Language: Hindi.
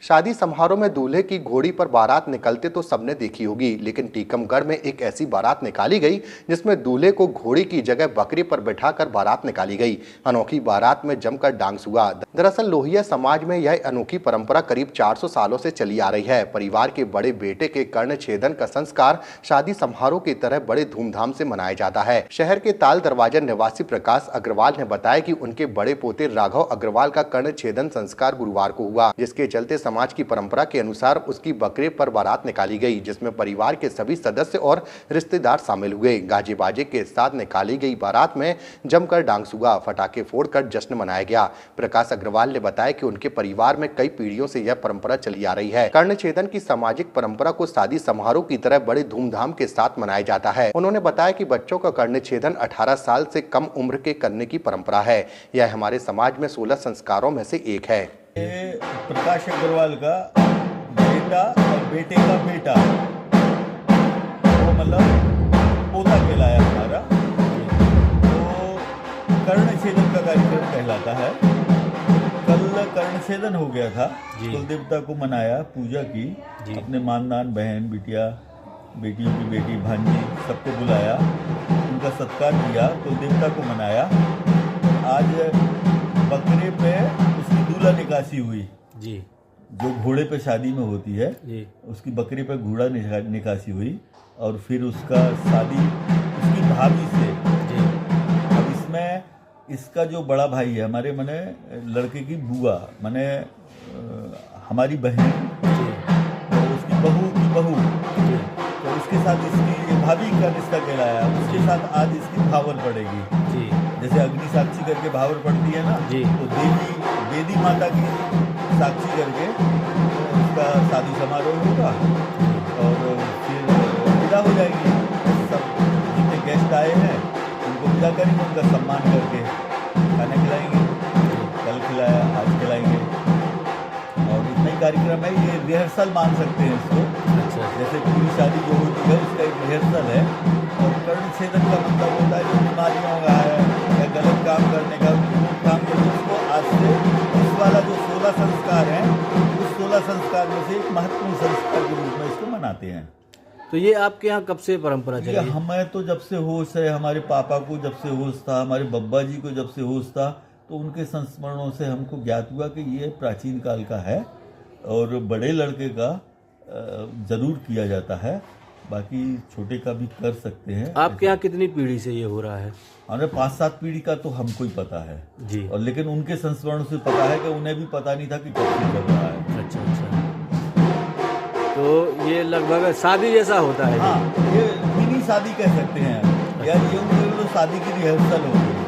शादी समारोह में दूल्हे की घोड़ी पर बारात निकलते तो सबने देखी होगी, लेकिन टीकमगढ़ में एक ऐसी बारात निकाली गई जिसमें दूल्हे को घोड़ी की जगह बकरी पर बिठाकर बारात निकाली गई। अनोखी बारात में जमकर डांस हुआ। दरअसल लोहिया समाज में यह अनोखी परंपरा करीब 400 सालों से चली आ रही है। परिवार के बड़े बेटे के कर्ण छेदन का संस्कार शादी समारोह की तरह बड़े धूमधाम से मनाया जाता है। शहर के ताल दरवाजा निवासी प्रकाश अग्रवाल ने बताया कि उनके बड़े पोते राघव अग्रवाल का कर्ण छेदन संस्कार गुरुवार को हुआ, जिसके चलते समाज की परंपरा के अनुसार उसकी बकरे पर बारात निकाली गई, जिसमें परिवार के सभी सदस्य और रिश्तेदार शामिल हुए। गाजे बाजे के साथ निकाली गई बारात में जमकर डांस हुआ, फटाखे फोड़कर जश्न मनाया गया। प्रकाश अग्रवाल ने बताया कि उनके परिवार में कई पीढ़ियों से यह परंपरा चली आ रही है। कर्ण छेदन की सामाजिक परंपरा को शादी समारोह की तरह बड़े धूमधाम के साथ मनाया जाता है। उन्होंने बताया कि बच्चों का कर्ण छेदन 18 साल से कम उम्र के करने की परंपरा है। यह हमारे समाज में 16 संस्कारों में से एक है। प्रकाश अग्रवाल का बेटा और बेटे का बेटा, वो मतलब पोता कहलाया हमारा, तो कर्ण छेदन का कार्यक्रम कहलाता है। कल कर्ण छेदन हो गया था, कुल देवता को मनाया, पूजा की, अपने मानदान बहन बिटिया बेटियों की बेटी भांजी सबको बुलाया, उनका सत्कार किया, कुल देवता को मनाया। आज बकरे पे उसकी दूल्हा निकासी हुई जी, जो घोड़े पे शादी में होती है जी, उसकी बकरे पे घोड़ा निकासी हुई और फिर उसका शादी उसकी भाभी से जी। अब इसमें इसका जो बड़ा भाई है हमारे मने लड़के की बुआ मने हमारी बहन जी, तो उसकी बहू की बहू जी, तो उसके साथ इसकी भाभी का रिश्ता कहलाया। उसके साथ आज इसकी भावर पड़ेगी जी, जैसे अग्नि साक्षी करके भावर पड़ती है ना जी, तो देवी माता की साक्षी करके उसका शादी समारोह होगा और फिर विदा हो जाएगी। सब जितने गेस्ट आए हैं उनको विदा करेंगे, उनका सम्मान करके खाना खिलाएंगे, कल खिलाया आज खिलाएंगे और इतना ही कार्यक्रम है। ये रिहर्सल मान सकते हैं इसको। अच्छा, जैसे पूरी शादी जो होती है उसका एक रिहर्सल है। और कर्ण छेदन का मतलब होता है जो बीमारियों का है या गलत काम करने का काम करने, उसको आज से इस वाला जो 16 संस्कार हैं उस 16 संस्कार में से एक महत्वपूर्ण संस्कार के रूप में इसको मनाते हैं। तो ये आपके यहाँ कब से परंपरा चली? हमें तो जब से होश है, हमारे पापा को जब से होश था, हमारे बब्बा जी को जब से होश था, तो उनके संस्मरणों से हमको ज्ञात हुआ कि ये प्राचीन काल का है और बड़े लड़के का जरूर किया जाता है, बाकी छोटे का भी कर सकते हैं। आपके यहाँ कितनी पीढ़ी से ये हो रहा है? हमें 5-7 पीढ़ी का तो हमको ही पता है जी, और लेकिन उनके संस्मरण से पता है कि उन्हें भी पता नहीं था कि कब से चल रहा है। अच्छा अच्छा, तो ये लगभग शादी जैसा होता है। हाँ, ये मिनी शादी कह सकते हैं यार, ये शादी की रिहर्सल हो गई।